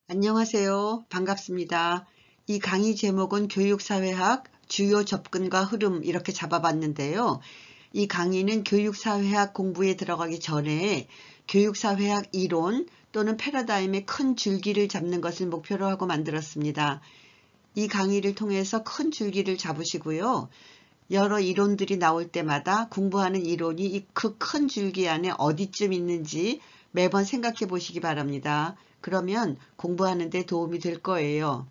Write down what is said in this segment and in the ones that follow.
안녕하세요. 반갑습니다. 이 강의 제목은 교육사회학, 주요 접근과 흐름 이렇게 잡아봤는데요. 이 강의는 교육사회학 공부에 들어가기 전에 교육사회학 이론 또는 패러다임의 큰 줄기를 잡는 것을 목표로 하고 만들었습니다. 이 강의를 통해서 큰 줄기를 잡으시고요. 여러 이론들이 나올 때마다 공부하는 이론이 그 큰 줄기 안에 어디쯤 있는지 매번 생각해 보시기 바랍니다. 그러면 공부하는 데 도움이 될 거예요.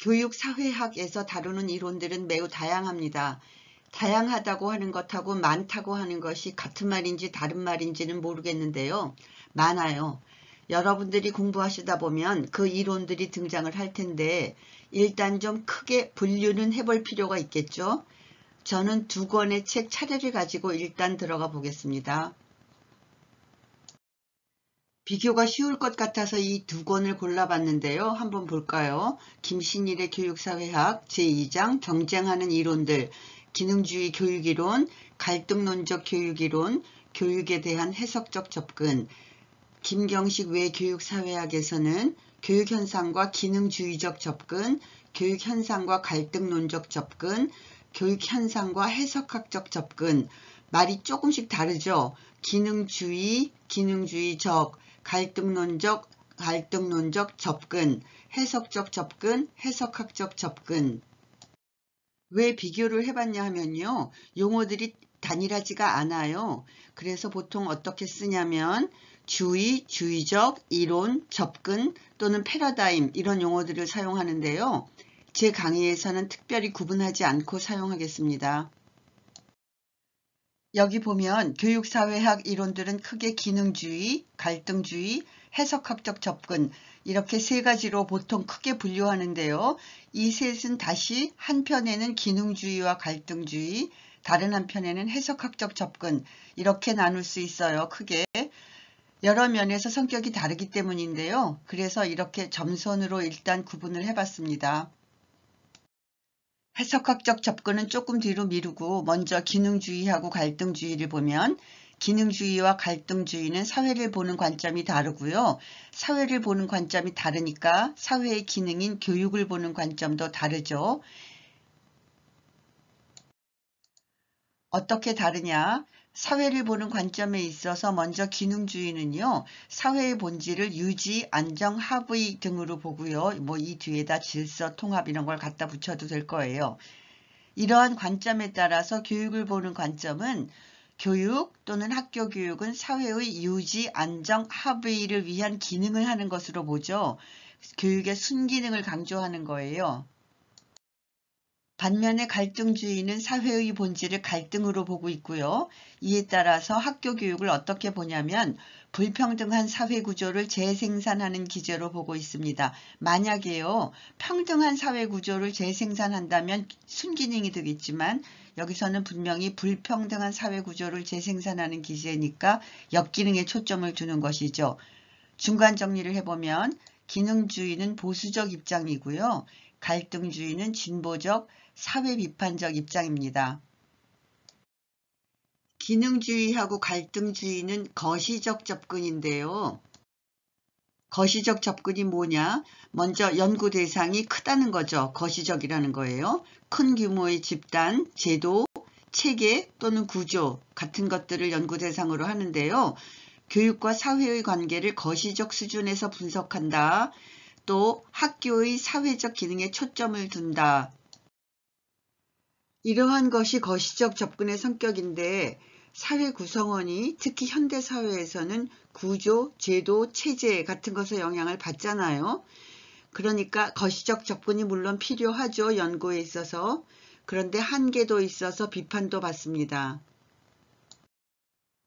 교육사회학에서 다루는 이론들은 매우 다양합니다. 다양하다고 하는 것하고 많다고 하는 것이 같은 말인지 다른 말인지는 모르겠는데요. 많아요. 여러분들이 공부하시다 보면 그 이론들이 등장을 할 텐데 일단 좀 크게 분류는 해볼 필요가 있겠죠. 저는 두 권의 책 차례를 가지고 일단 들어가 보겠습니다. 비교가 쉬울 것 같아서 이 두 권을 골라봤는데요. 한번 볼까요? 김신일의 교육사회학 제2장 경쟁하는 이론들, 기능주의 교육이론, 갈등론적 교육이론, 교육에 대한 해석적 접근, 김경식 외 교육사회학에서는 교육현상과 기능주의적 접근, 교육현상과 갈등론적 접근, 교육현상과 해석학적 접근, 말이 조금씩 다르죠. 기능주의, 기능주의적, 갈등론적, 갈등론적 접근, 해석적 접근, 해석학적 접근. 왜 비교를 해봤냐 하면요. 용어들이 단일하지가 않아요. 그래서 보통 어떻게 쓰냐면 주의, 주의적, 이론, 접근 또는 패러다임 이런 용어들을 사용하는데요. 제 강의에서는 특별히 구분하지 않고 사용하겠습니다. 여기 보면 교육사회학 이론들은 크게 기능주의, 갈등주의, 해석학적 접근 이렇게 세 가지로 보통 크게 분류하는데요. 이 셋은 다시 한편에는 기능주의와 갈등주의, 다른 한편에는 해석학적 접근 이렇게 나눌 수 있어요. 크게. 여러 면에서 성격이 다르기 때문인데요. 그래서 이렇게 점선으로 일단 구분을 해봤습니다. 해석학적 접근은 조금 뒤로 미루고 먼저 기능주의하고 갈등주의를 보면 기능주의와 갈등주의는 사회를 보는 관점이 다르고요. 사회를 보는 관점이 다르니까 사회의 기능인 교육을 보는 관점도 다르죠. 어떻게 다르냐? 사회를 보는 관점에 있어서 먼저 기능주의는요. 사회의 본질을 유지, 안정, 합의 등으로 보고요. 이 뒤에다 질서, 통합 이런 걸 갖다 붙여도 될 거예요. 이러한 관점에 따라서 교육을 보는 관점은 교육 또는 학교 교육은 사회의 유지, 안정, 합의를 위한 기능을 하는 것으로 보죠. 교육의 순기능을 강조하는 거예요. 반면에 갈등주의는 사회의 본질을 갈등으로 보고 있고요. 이에 따라서 학교 교육을 어떻게 보냐면 불평등한 사회구조를 재생산하는 기제로 보고 있습니다. 만약에요. 평등한 사회구조를 재생산한다면 순기능이 되겠지만 여기서는 분명히 불평등한 사회구조를 재생산하는 기제니까 역기능에 초점을 두는 것이죠. 중간 정리를 해보면 기능주의는 보수적 입장이고요. 갈등주의는 진보적, 사회 비판적 입장입니다. 기능주의하고 갈등주의는 거시적 접근인데요. 거시적 접근이 뭐냐? 먼저 연구 대상이 크다는 거죠. 거시적이라는 거예요. 큰 규모의 집단, 제도, 체계 또는 구조 같은 것들을 연구 대상으로 하는데요. 교육과 사회의 관계를 거시적 수준에서 분석한다. 또 학교의 사회적 기능에 초점을 둔다. 이러한 것이 거시적 접근의 성격인데 사회 구성원이 특히 현대사회에서는 구조, 제도, 체제 같은 것의 영향을 받잖아요. 그러니까 거시적 접근이 물론 필요하죠. 연구에 있어서. 그런데 한계도 있어서 비판도 받습니다.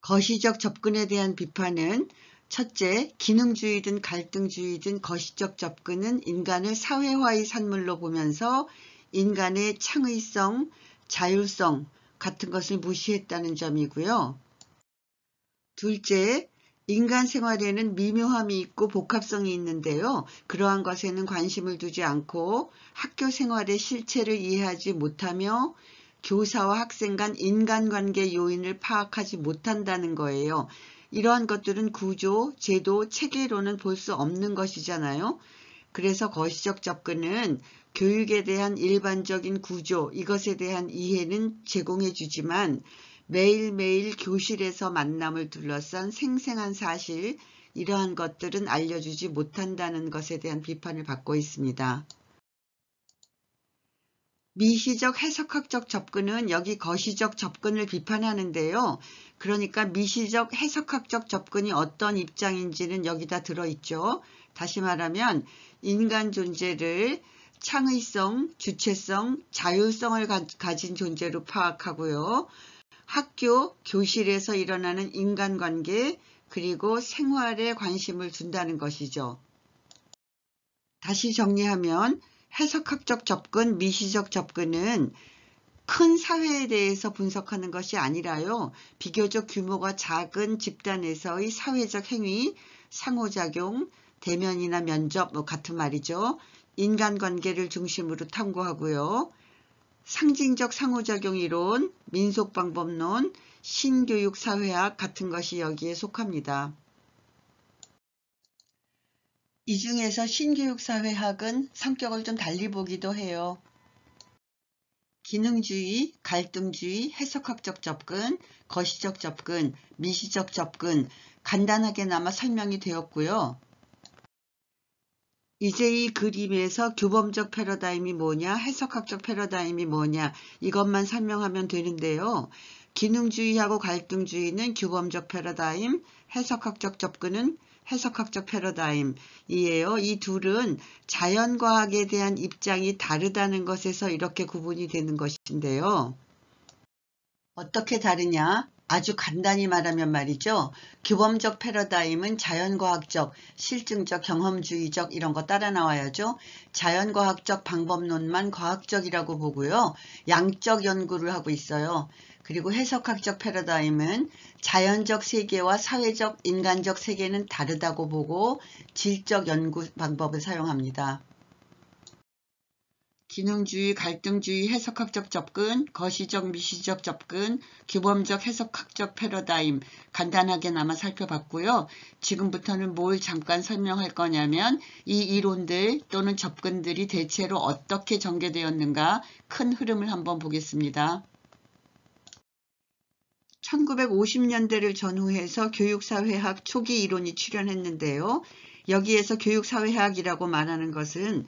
거시적 접근에 대한 비판은 첫째, 기능주의든 갈등주의든 거시적 접근은 인간을 사회화의 산물로 보면서 인간의 창의성, 자율성 같은 것을 무시했다는 점이고요. 둘째, 인간 생활에는 미묘함이 있고 복합성이 있는데요. 그러한 것에는 관심을 두지 않고 학교 생활의 실체를 이해하지 못하며 교사와 학생 간 인간관계 요인을 파악하지 못한다는 거예요. 이러한 것들은 구조, 제도, 체계로는 볼 수 없는 것이잖아요. 그래서 거시적 접근은 교육에 대한 일반적인 구조, 이것에 대한 이해는 제공해 주지만 매일매일 교실에서 만남을 둘러싼 생생한 사실, 이러한 것들은 알려주지 못한다는 것에 대한 비판을 받고 있습니다. 미시적 해석학적 접근은 여기 거시적 접근을 비판하는데요. 그러니까 미시적 해석학적 접근이 어떤 입장인지는 여기다 들어있죠. 다시 말하면 인간 존재를 창의성, 주체성, 자율성을 가진 존재로 파악하고요. 학교, 교실에서 일어나는 인간관계, 그리고 생활에 관심을 둔다는 것이죠. 다시 정리하면 해석학적 접근, 미시적 접근은 큰 사회에 대해서 분석하는 것이 아니라요. 비교적 규모가 작은 집단에서의 사회적 행위, 상호작용, 대면이나 면접 같은 말이죠. 인간관계를 중심으로 탐구하고요. 상징적 상호작용 이론, 민속방법론, 신교육사회학 같은 것이 여기에 속합니다. 이 중에서 신교육사회학은 성격을 좀 달리 보기도 해요. 기능주의, 갈등주의, 해석학적 접근, 거시적 접근, 미시적 접근 간단하게나마 설명이 되었고요. 이제 이 그림에서 규범적 패러다임이 뭐냐, 해석학적 패러다임이 뭐냐 이것만 설명하면 되는데요. 기능주의하고 갈등주의는 규범적 패러다임, 해석학적 접근은 해석학적 패러다임이에요. 이 둘은 자연과학에 대한 입장이 다르다는 것에서 이렇게 구분이 되는 것인데요. 어떻게 다르냐? 아주 간단히 말하면 말이죠. 규범적 패러다임은 자연과학적, 실증적, 경험주의적 이런 거 따라 나와야죠. 자연과학적 방법론만 과학적이라고 보고요. 양적 연구를 하고 있어요. 그리고 해석학적 패러다임은 자연적 세계와 사회적, 인간적 세계는 다르다고 보고 질적 연구 방법을 사용합니다. 기능주의, 갈등주의, 해석학적 접근, 거시적, 미시적 접근, 규범적, 해석학적 패러다임 간단하게나마 살펴봤고요. 지금부터는 뭘 잠깐 설명할 거냐면 이 이론들 또는 접근들이 대체로 어떻게 전개되었는가 큰 흐름을 한번 보겠습니다. 1950년대를 전후해서 교육사회학 초기 이론이 출현했는데요. 여기에서 교육사회학이라고 말하는 것은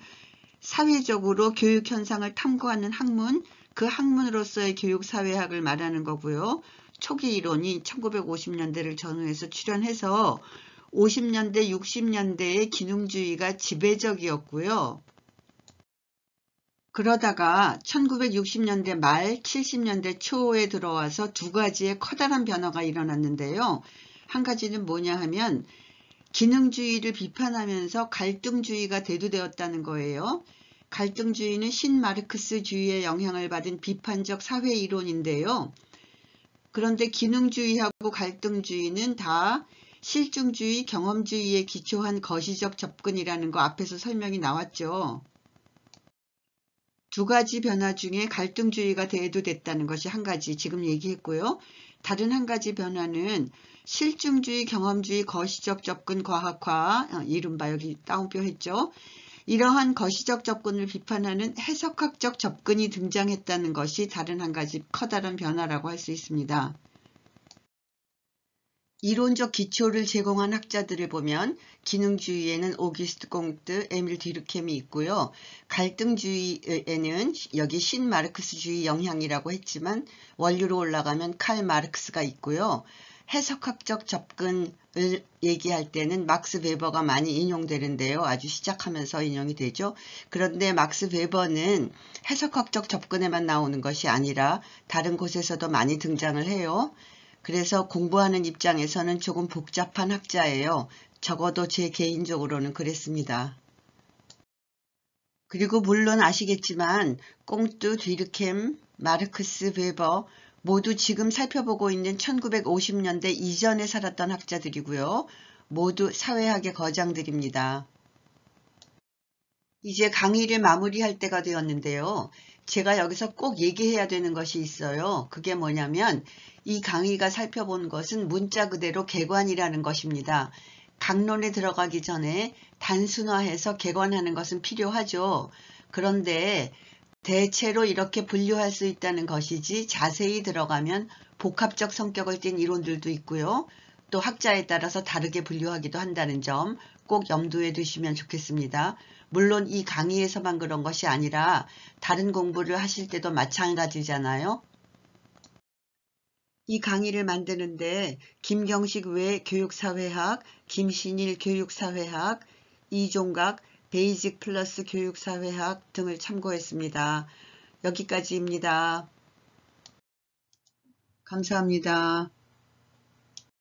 사회적으로 교육 현상을 탐구하는 학문, 그 학문으로서의 교육사회학을 말하는 거고요. 초기 이론이 1950년대를 전후해서 출현해서 50년대, 60년대에 기능주의가 지배적이었고요. 그러다가 1960년대 말 70년대 초에 들어와서 두 가지의 커다란 변화가 일어났는데요. 한 가지는 뭐냐 하면 기능주의를 비판하면서 갈등주의가 대두되었다는 거예요. 갈등주의는 신마르크스주의의 영향을 받은 비판적 사회이론인데요. 그런데 기능주의하고 갈등주의는 다 실증주의, 경험주의에 기초한 거시적 접근이라는 거 앞에서 설명이 나왔죠. 두 가지 변화 중에 갈등주의가 대두됐다는 것이 한 가지 지금 얘기했고요. 다른 한 가지 변화는 실증주의, 경험주의, 거시적 접근 과학화, 이른바 여기 따옴표 했죠. 이러한 거시적 접근을 비판하는 해석학적 접근이 등장했다는 것이 다른 한 가지 커다란 변화라고 할 수 있습니다. 이론적 기초를 제공한 학자들을 보면 기능주의에는 오기스트 콩트, 에밀 디르켐이 있고요. 갈등주의에는 여기 신마르크스주의 영향이라고 했지만 원류로 올라가면 칼 마르크스가 있고요. 해석학적 접근을 얘기할 때는 막스 베버가 많이 인용되는데요. 아주 시작하면서 인용이 되죠. 그런데 막스 베버는 해석학적 접근에만 나오는 것이 아니라 다른 곳에서도 많이 등장을 해요. 그래서 공부하는 입장에서는 조금 복잡한 학자예요. 적어도 제 개인적으로는 그랬습니다. 그리고 물론 아시겠지만 콩트, 디르켐, 마르크스, 베버 모두 지금 살펴보고 있는 1950년대 이전에 살았던 학자들이고요. 모두 사회학의 거장들입니다. 이제 강의를 마무리할 때가 되었는데요. 제가 여기서 꼭 얘기해야 되는 것이 있어요. 그게 뭐냐면 이 강의가 살펴본 것은 문자 그대로 객관이라는 것입니다. 강론에 들어가기 전에 단순화해서 객관하는 것은 필요하죠. 그런데 대체로 이렇게 분류할 수 있다는 것이지 자세히 들어가면 복합적 성격을 띤 이론들도 있고요. 또 학자에 따라서 다르게 분류하기도 한다는 점 꼭 염두에 두시면 좋겠습니다. 물론 이 강의에서만 그런 것이 아니라 다른 공부를 하실 때도 마찬가지잖아요. 이 강의를 만드는데 김경식 외 교육사회학, 김신일 교육사회학, 이종각 베이직 플러스 교육사회학 등을 참고했습니다. 여기까지입니다. 감사합니다.